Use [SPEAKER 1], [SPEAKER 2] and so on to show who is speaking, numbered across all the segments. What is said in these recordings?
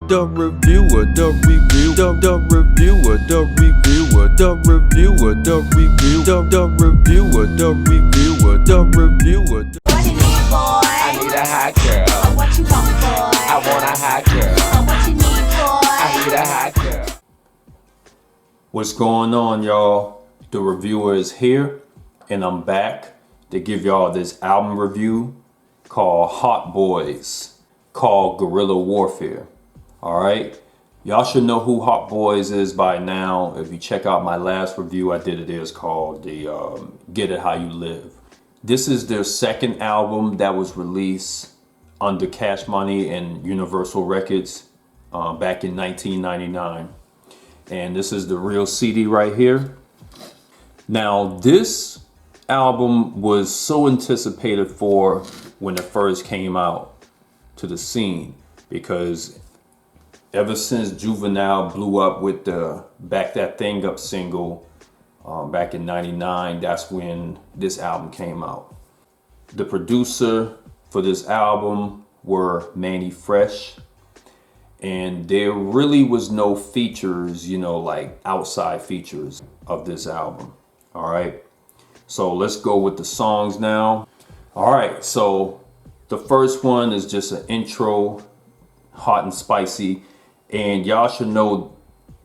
[SPEAKER 1] the reviewer, the review, the reviewer, the reviewer, the reviewer, the review, the reviewer, the reviewer, the reviewer.
[SPEAKER 2] What you need, boy?
[SPEAKER 3] I need a hot girl.
[SPEAKER 2] What you want, boy?
[SPEAKER 3] I want a hot girl.
[SPEAKER 2] What you need, boy?
[SPEAKER 3] I need a hot girl.
[SPEAKER 4] What's going on, y'all? The reviewer is here, and I'm back to give y'all this album review called Hot Boys, called Guerrilla Warfare. All right, y'all should know who Hot Boys is by now. If you check out my last review I did, it is called the Get It How You Live. This is their second album that was released under Cash Money and Universal Records back in 1999. And this is the real CD right here. Now, this album was so anticipated for when it first came out to the scene, because ever since Juvenile blew up with the Back That Thing Up single back in 99, that's when this album came out. The producer for this album were Manny Fresh, and there really was no features, you know, like outside features of this album. All right, so let's go with the songs now. All right, so the first one is just an intro, hot and spicy. And y'all should know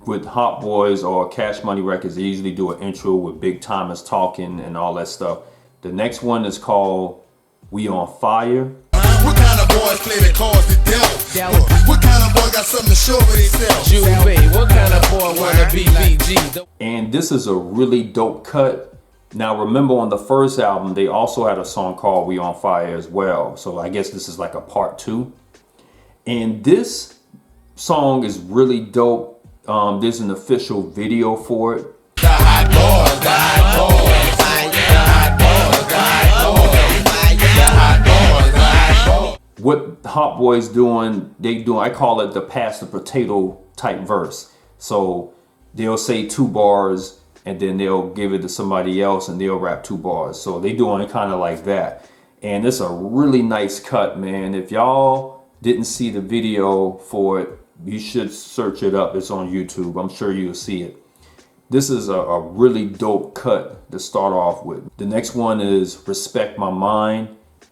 [SPEAKER 4] with Hot Boys or Cash Money Records, they usually do an intro with Big Timers talking and all that stuff. The next one is called We On Fire.
[SPEAKER 5] What kind of boys play the cards the devil? What kind of boy got something to show for themselves?
[SPEAKER 3] Juve, what kind of boy wanna be BG?
[SPEAKER 4] And this is a really dope cut. Now remember, on the first album, they also had a song called We On Fire as well. So I guess this is like a part 2. And this song is really dope. There's an official video for it.
[SPEAKER 3] The hot boys, the hot boys, the hot boys, the hot boys, the hot boys, the hot boys.
[SPEAKER 4] What Hot Boys doing, I call it the pass the potato type verse. So they'll say 2 bars and then they'll give it to somebody else and they'll rap 2 bars. So they doing it kind of like that. And it's a really nice cut, man. If y'all didn't see the video for it, you should search it up. It's on YouTube. I'm sure you'll see it. This is a really dope cut to start off with. The next one is Respect My Mind.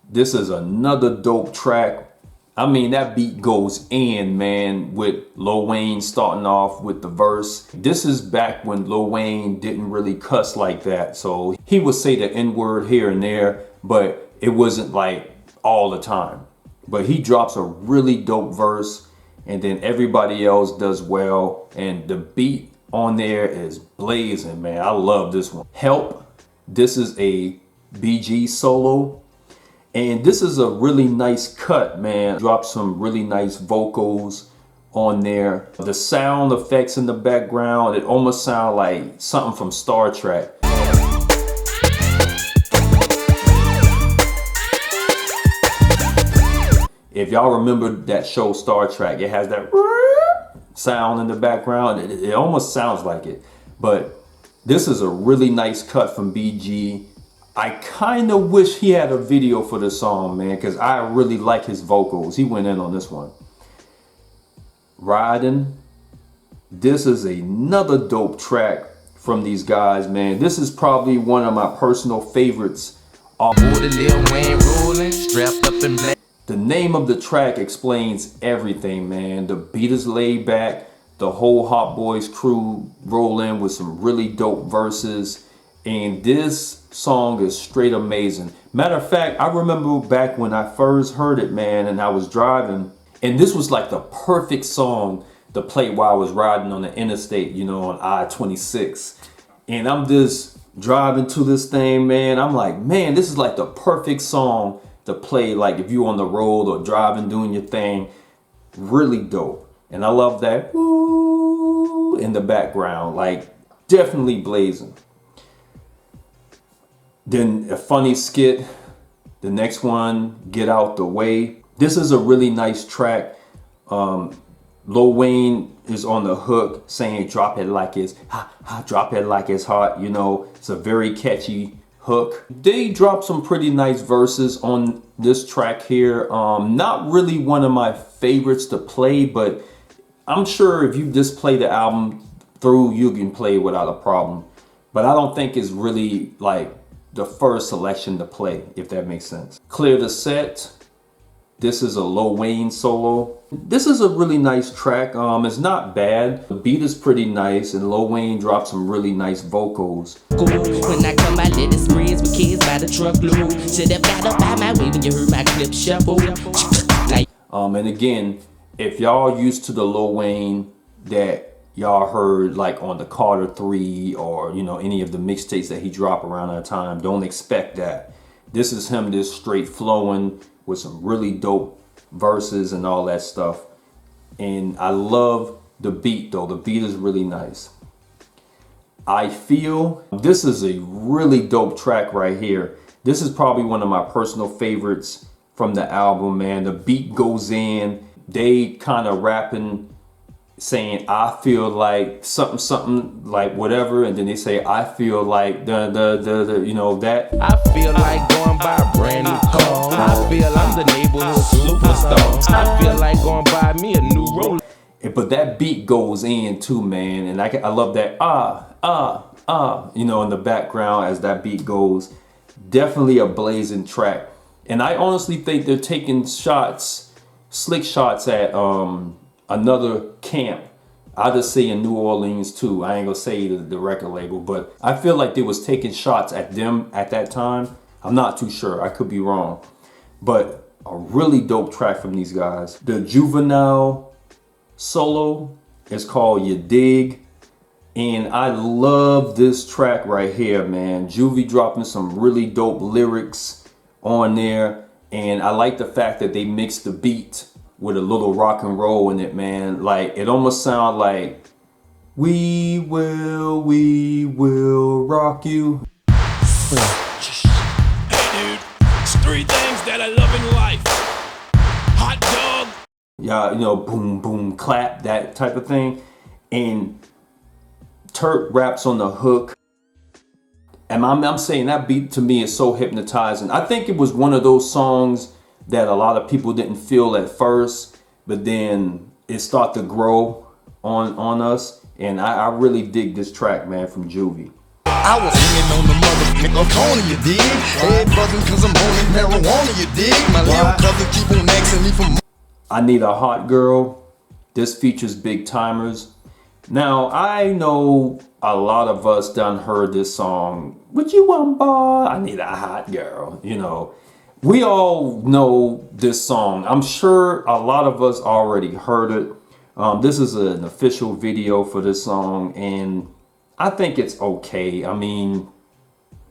[SPEAKER 4] This is another dope track. I mean, that beat goes in, man, with Lil Wayne starting off with the verse. This is back when Lil Wayne didn't really cuss like that. So he would say the N-word here and there, but it wasn't like all the time. But he drops a really dope verse, and then everybody else does well. And the beat on there is blazing, man. I love this one. Help. This is a BG solo. And this is a really nice cut, man. Drop some really nice vocals on there. The sound effects in the background, it almost sounds like something from Star Trek. If y'all remember that show Star Trek, it has that sound in the background. It almost sounds like it. But this is a really nice cut from BG. I kind of wish he had a video for this song, man, because I really like his vocals. He went in on this one. Riding. This is another dope track from these guys, man. This is probably one of my personal favorites. The name of the track explains everything, man. The beat is laid back. The whole Hot Boys crew roll in with some really dope verses. And this song is straight amazing. Matter of fact, I remember back when I first heard it, man, and I was driving, and this was like the perfect song to play while I was riding on the interstate, you know, on I-26. And I'm just driving to this thing, man. I'm like, man, this is like the perfect song to play, like if you're on the road or driving, doing your thing. Really dope. And I love that woo in the background, like definitely blazing. Then a funny skit. The next one, Get Out the Way. This is a really nice track. Lil Wayne is on the hook saying drop it like it's hot, drop it like it's hot. You know, it's a very catchy hook. They dropped some pretty nice verses on this track here. Not really one of my favorites to play, but I'm sure if you just play the album through, you can play it without a problem. But I don't think it's really like the first selection to play, if that makes sense. Clear the Set. This is a Lil Wayne solo. This is a really nice track. It's not bad. The beat is pretty nice, and Lil Wayne dropped some really nice vocals.
[SPEAKER 6] When I come, I let it spreads with kids by the truckload. Should have got up out my way when you heard my clip shuffle.
[SPEAKER 4] And again, if y'all used to the Lil Wayne that y'all heard like on the Carter 3 or, you know, any of the mixtapes that he dropped around that time, don't expect that. This is him just straight flowing with some really dope verses and all that stuff. And I love the beat though. The beat is really nice. I Feel, this is a really dope track right here. This is probably one of my personal favorites from the album, man. The beat goes in, they kind of rapping, saying I feel like something like whatever, and then they say I feel like the you know that.
[SPEAKER 6] I feel like going by a brand new car. I feel I'm the neighborhood superstar. I feel like going buy me a new roller.
[SPEAKER 4] But that beat goes in too, man, and I love that you know, in the background as that beat goes. Definitely a blazing track, and I honestly think they're taking shots, slick shots at another camp. I'll just say in New Orleans too. I ain't gonna say the record label, but I feel like they was taking shots at them at that time. I'm not too sure. I could be wrong. But a really dope track from these guys. The Juvenile solo is called You Dig. And I love this track right here, man. Juvie dropping some really dope lyrics on there. And I like the fact that they mixed the beat with a little rock and roll in it, man. Like, it almost sounds like, we will rock you.
[SPEAKER 3] Hey dude, it's 3 things that I love in life. Hot dog.
[SPEAKER 4] Yeah, you know, boom, boom, clap, that type of thing. And Turk raps on the hook. And I'm saying that beat to me is so hypnotizing. I think it was one of those songs that a lot of people didn't feel at first, but then it started to grow on us. And I really dig this track, man, from Juvie.
[SPEAKER 5] I was hanging on the mother corner, you dig? Head buzzing cause I'm holding marijuana, you dig? My little cousin keep on asking me for
[SPEAKER 4] I Need a Hot Girl. This features Big Timers. Now, I know a lot of us done heard this song. What you want, boy? I need a hot girl. You know, we all know this song. I'm sure a lot of us already heard it. This is an official video for this song, and I think it's okay. I mean,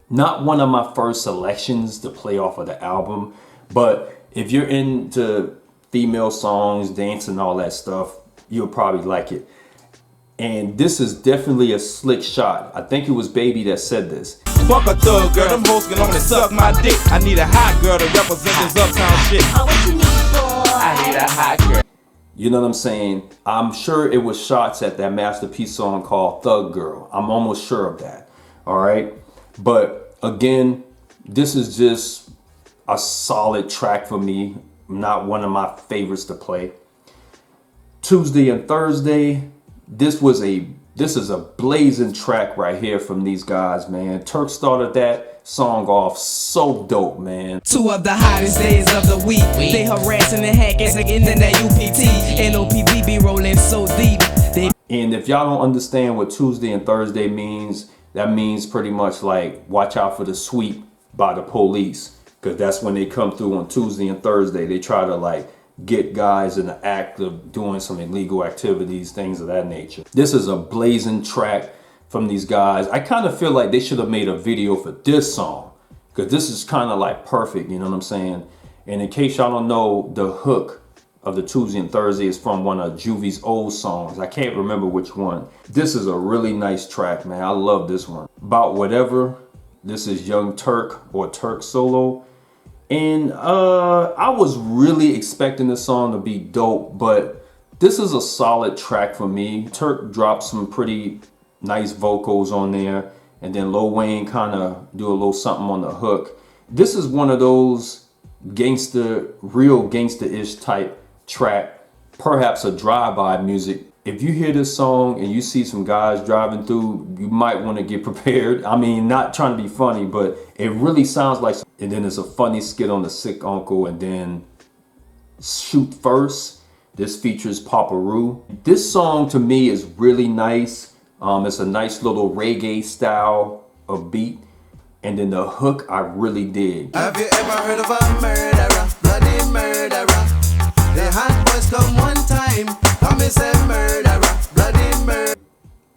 [SPEAKER 4] not one of my first selections to play off of the album, but if you're into female songs, dance and all that stuff, you'll probably like it. And this is definitely a slick shot. I think it was Baby that said this.
[SPEAKER 7] Fuck a thug girl, them hoes can only suck my dick. I need a hot girl to represent this uptown shit.
[SPEAKER 2] Oh, what you need, boy?
[SPEAKER 6] I need a hot girl.
[SPEAKER 4] You know what I'm saying? I'm sure it was shots at that masterpiece song called Thug Girl. I'm almost sure of that. All right. But again, this is just a solid track for me. Not one of my favorites to play. Tuesday and Thursday. This is a blazing track right here from these guys, man. Turk started that song off so dope, man.
[SPEAKER 6] 2 of the hottest days of the week. They harassing and hacking in that UPT. NOPD be rolling so deep.
[SPEAKER 4] And if y'all don't understand what Tuesday and Thursday means, that means pretty much like watch out for the sweep by the police, because that's when they come through on Tuesday and Thursday. They try to like get guys in the act of doing some illegal activities, things of that nature. This is a blazing track from these guys. I kind of feel like they should have made a video for this song, because this is kind of like perfect, you know what I'm saying? And in case y'all don't know, the hook of the Tuesday and Thursday is from one of Juvie's old songs. I can't remember which one. This is a really nice track, man. I love this one. About Whatever. This is Young Turk or Turk solo. And I was really expecting this song to be dope, but this is a solid track for me. Turk dropped some pretty nice vocals on there, and then Lil Wayne kind of do a little something on the hook. This is one of those gangster, real gangster-ish type track, perhaps a drive-by music if you hear this song and you see some guys driving through, you might want to get prepared. I mean, not trying to be funny, but it really sounds like, and then there's a funny skit on the Sick Uncle, and then Shoot First. This features Papa Roo. This song to me is really nice. It's a nice little reggae style of beat. And then the hook I really dig.
[SPEAKER 8] Have you ever heard of a murderer, bloody murderer? The hot boys come one time, come and say murderer, bloody murderer.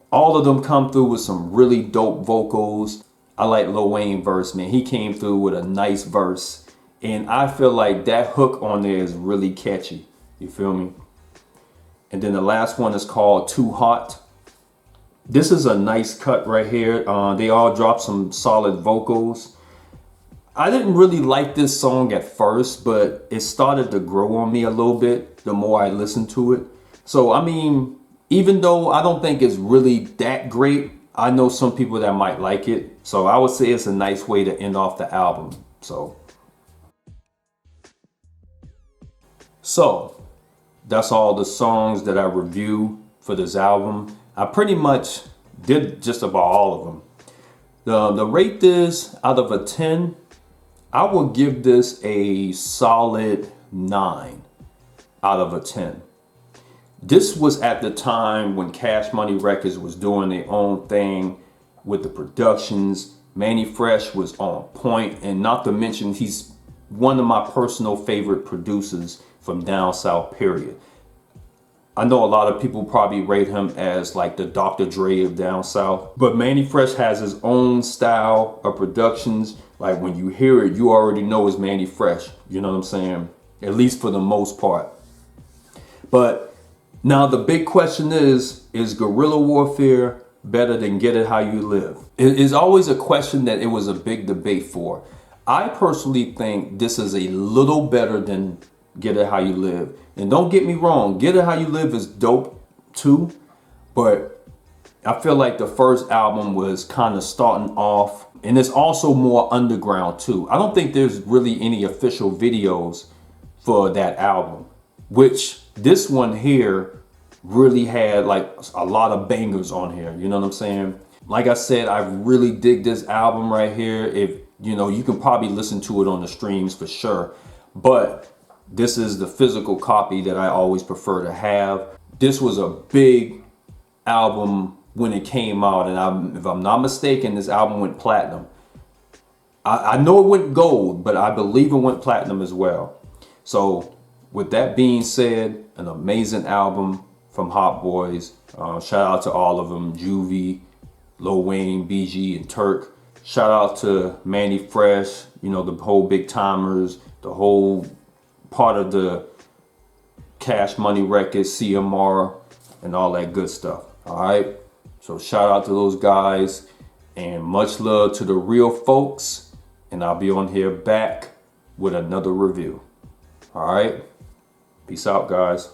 [SPEAKER 4] All of them come through with some really dope vocals. I like Lil Wayne verse, man. He came through with a nice verse. And I feel like that hook on there is really catchy. You feel me? And then the last one is called Too Hot. This is a nice cut right here. They all dropped some solid vocals. I didn't really like this song at first, but it started to grow on me a little bit the more I listened to it. So, I mean, even though I don't think it's really that great, I know some people that might like it. So I would say it's a nice way to end off the album. So that's all the songs that I review for this album. I pretty much did just about all of them. The rate this out of a 10, I will give this a solid 9 out of a 10. This was at the time when Cash Money Records was doing their own thing with the productions. Manny Fresh was on point, and not to mention he's one of my personal favorite producers from down south, period. I know a lot of people probably rate him as like the Dr. Dre of down south, but Manny Fresh has his own style of productions. Like when you hear it, you already know it's Manny Fresh. You know what I'm saying? At least for the most part. But now the big question is Guerrilla Warfare better than Get It How You Live? It is always a question that it was a big debate for. I personally think this is a little better than Get It How You Live. And don't get me wrong, Get It How You Live is dope too, but I feel like the first album was kind of starting off, and it's also more underground too. I don't think there's really any official videos for that album, which this one here really had like a lot of bangers on here. You know what I'm saying? Like I said, I really dig this album right here. If you know, you can probably listen to it on the streams for sure, but this is the physical copy that I always prefer to have. This was a big album when it came out, and if I'm not mistaken, this album went platinum. I know it went gold, but I believe it went platinum as well. So with that being said, an amazing album from Hot Boys. Shout out to all of them, Juvie, Lil Wayne, BG, and Turk. Shout out to Manny Fresh, you know, the whole Big Timers, the whole part of the Cash Money Records, CMR, and all that good stuff. All right. So shout out to those guys, and much love to the real folks. And I'll be on here back with another review. All right. Peace out, guys.